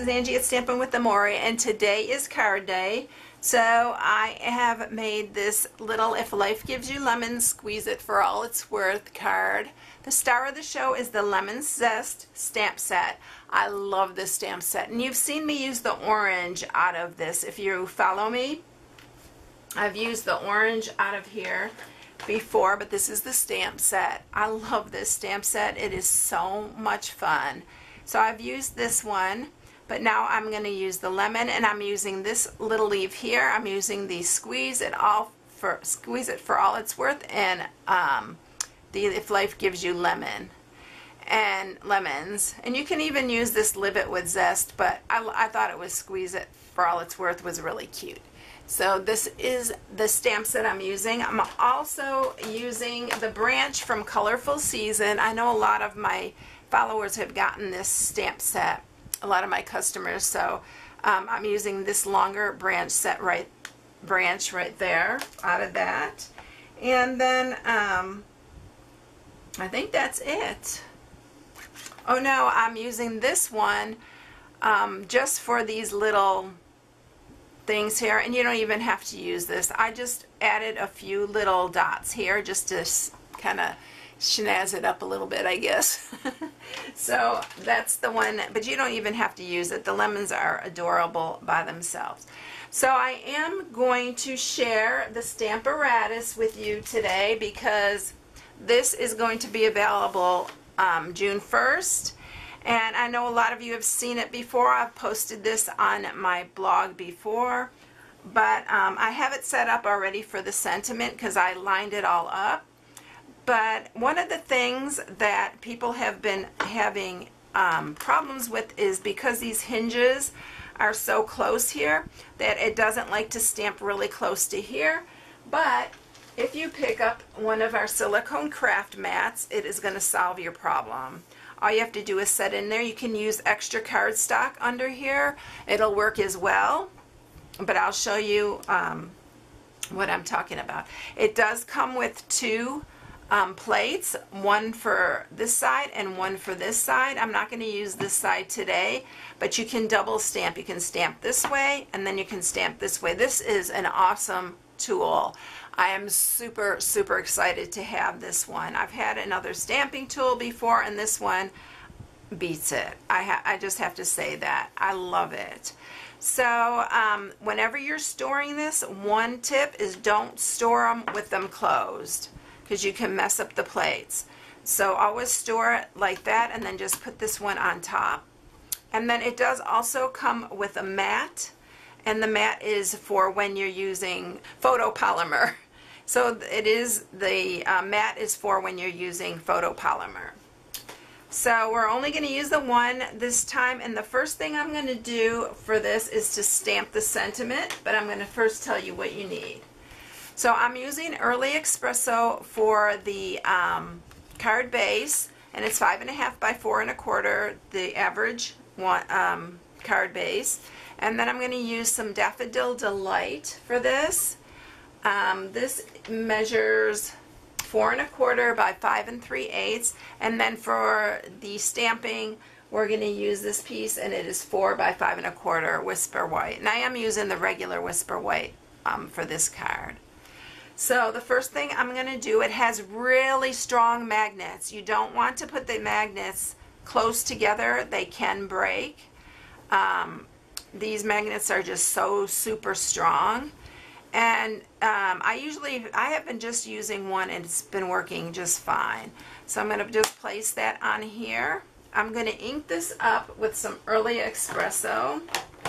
Angie at Stampin' with Amore, and today is card day. So I have made this little If Life Gives You Lemons, Squeeze It for All It's Worth card. The star of the show is the Lemon Zest stamp set. I love this stamp set, and you've seen me use the orange out of this. If you follow me, I've used the orange out of here before, but this is the stamp set. I love this stamp set. It is so much fun. So I've used this one, but now I'm going to use the lemon, and I'm using this little leaf here. I'm using the Squeeze It for All It's Worth, and the If Life Gives You Lemons. And you can even use this Live It with Zest, but I thought it was Squeeze It for All It's Worth was really cute. So this is the stamps that I'm using. I'm also using the branch from Colorful Season. I know a lot of my followers have gotten this stamp set, a lot of my customers, so I'm using this longer branch set right there out of that. And then I think that's it. Oh no, I'm using this one just for these little things here, and you don't even have to use this. I just added a few little dots here just to kind of snazz it up a little bit, I guess. So that's the one, but you don't even have to use it. The lemons are adorable by themselves. So I am going to share the Stamparatus with you today because this is going to be available June 1st. And I know a lot of you have seen it before. I've posted this on my blog before, but I have it set up already for the sentiment because I lined it all up. But one of the things that people have been having problems with is because these hinges are so close here that it doesn't like to stamp really close to here. But if you pick up one of our silicone craft mats, it is going to solve your problem. All you have to do is set in there. You can use extra cardstock under here. It'll work as well, but I'll show you what I'm talking about. It does come with two plates, one for this side and one for this side. I'm not going to use this side today, but you can double stamp. You can stamp this way and then you can stamp this way. This is an awesome tool. I am super excited to have this one. I've had another stamping tool before, and this one beats it. I just have to say that. I love it. So whenever you're storing this, one tip is don't store them with them closed because you can mess up the plates. So always store it like that, and then just put this one on top. And then it does also come with a mat, and the mat is for when you're using photopolymer. So it is, the mat is for when you're using photopolymer. So we're only going to use the one this time, and the first thing I'm going to do for this is to stamp the sentiment, but I'm going to first tell you what you need. So I'm using Early Espresso for the card base, and it's 5.5 by 4 1/4, the average one, card base. And then I'm going to use some Daffodil Delight for this. This measures 4 1/4 by 5 3/8, and then for the stamping we're going to use this piece, and it is 4 by 5 1/4 Whisper White. And I am using the regular Whisper White for this card. So the first thing I'm going to do, it has really strong magnets. You don't want to put the magnets close together. They can break. These magnets are just so super strong. And I have been just using one, and it's been working just fine. So I'm going to just place that on here. I'm going to ink this up with some Early Espresso,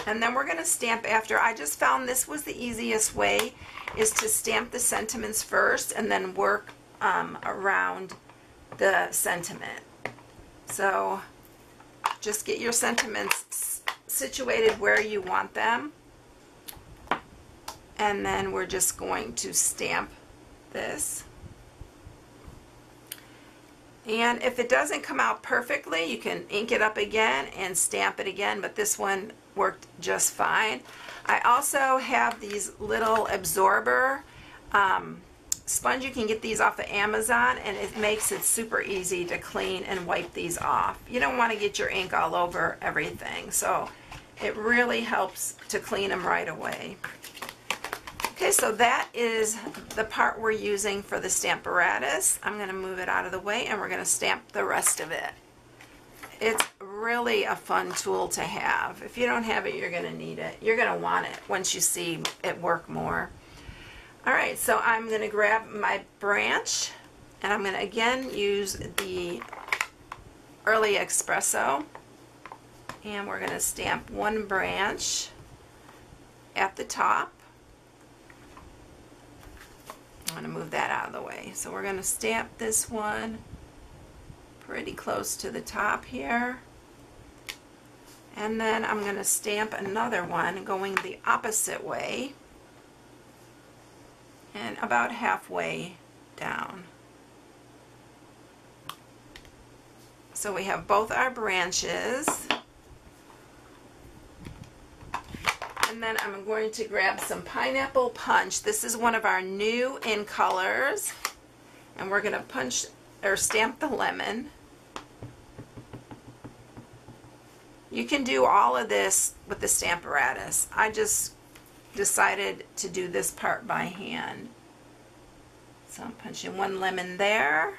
and then we're going to stamp after. I just found this was the easiest way, is to stamp the sentiments first and then work around the sentiment. So just get your sentiments situated where you want them. And then we're just going to stamp this. And if it doesn't come out perfectly, you can ink it up again and stamp it again, but this one worked just fine. I also have these little absorber sponge. You can get these off of Amazon, and it makes it super easy to clean and wipe these off. You don't want to get your ink all over everything, so It really helps to clean them right away. Okay, so that is the part we're using for the Stamparatus. I'm going to move it out of the way and we're going to stamp the rest of it. It's really a fun tool to have. If you don't have it, you're going to need it. You're going to want it once you see it work more. Alright, so I'm going to grab my branch and I'm going to again use the Early Espresso. And we're going to stamp one branch at the top. I'm going to move that out of the way. So we're going to stamp this one pretty close to the top here. And then I'm going to stamp another one going the opposite way and about halfway down. So we have both our branches. And then I'm going to grab some Pineapple Punch. This is one of our new in colors. And we're going to punch or stamp the lemon. You can do all of this with the Stamparatus. I just decided to do this part by hand. So I'm punching one lemon there.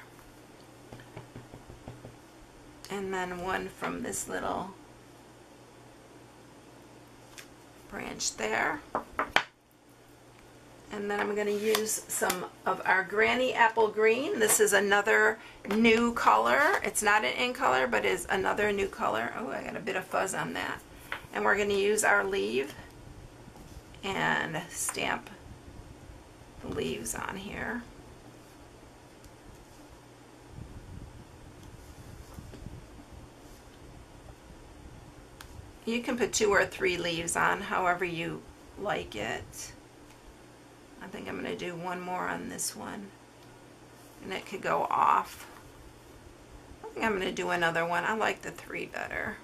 And then one from this little branch there. And then I'm going to use some of our Granny Apple Green. This is another new color. It's not an in color, but is another new color. Oh, I got a bit of fuzz on that. And we're going to use our leaf and stamp the leaves on here. You can put 2 or 3 leaves on, however you like it. I think I'm going to do one more on this one, and it could go off. I think I'm going to do another one. I like the 3 better.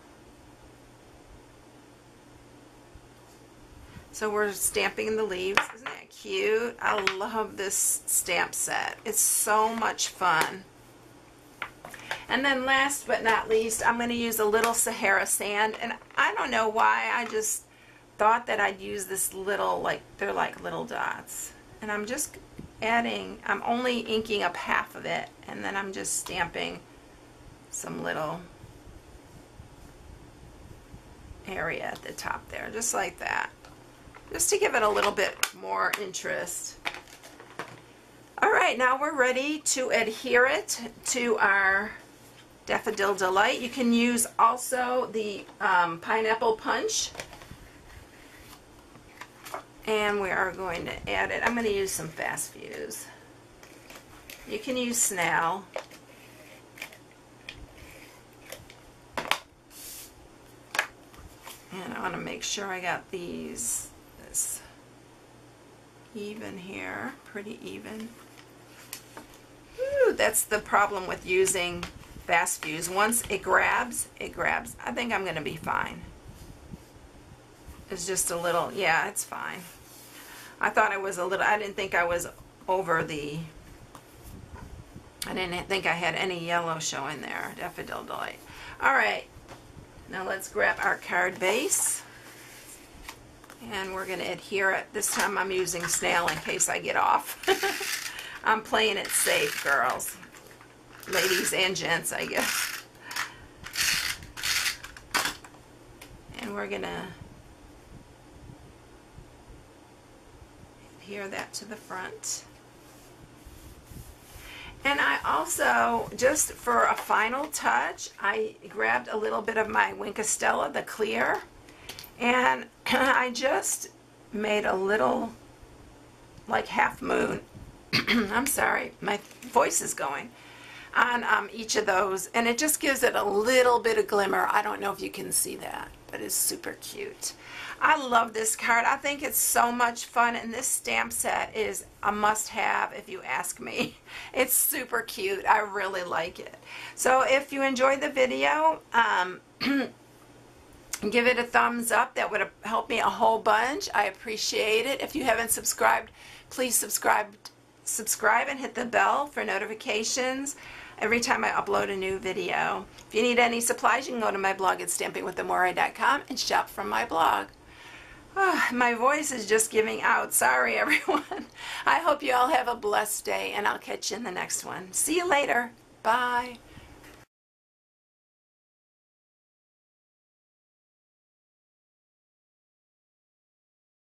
So we're stamping the leaves. Isn't that cute? I love this stamp set. It's so much fun. And then last but not least, I'm going to use a little Sahara sand. And I don't know why, I just thought that I'd use this little, like, they're like little dots. And I'm just adding, I'm only inking up half of it. And then I'm just stamping some little area at the top there, just like that. Just to give it a little bit more interest. Alright, now we're ready to adhere it to our Daffodil Delight. You can use also the Pineapple Punch. And we are going to add it. I'm going to use some Fast Fuse. You can use Snail. And I want to make sure I got this even here, pretty even. Ooh, that's the problem with using Fast Fuse. Once it grabs, it grabs. I think I'm going to be fine. It's just a little, yeah, it's fine. I thought I was a little, I didn't think I was over the, I didn't think I had any yellow showing there. Daffodil Delight. Alright, now let's grab our card base. And we're going to adhere it. This time I'm using Snail in case I get off. I'm playing it safe, girls. Ladies and gents, I guess. And we're going to adhere that to the front. And I also, just for a final touch, I grabbed a little bit of my Wink of Stella, the clear, and I just made a little, like, half moon. I'm sorry, my voice is going. On each of those, and it just gives it a little bit of glimmer. I don't know if you can see that, but it's super cute. I love this card. I think it's so much fun, and this stamp set is a must-have if you ask me. It's super cute. I really like it. So if you enjoyed the video, give it a thumbs up. That would help me a whole bunch. I appreciate it. If you haven't subscribed, please subscribe and hit the bell for notifications. every time I upload a new video. If you need any supplies, you can go to my blog at stampingwithamore.com and shop from my blog. Oh, my voice is just giving out. Sorry, everyone. I hope you all have a blessed day, and I'll catch you in the next one. See you later. Bye.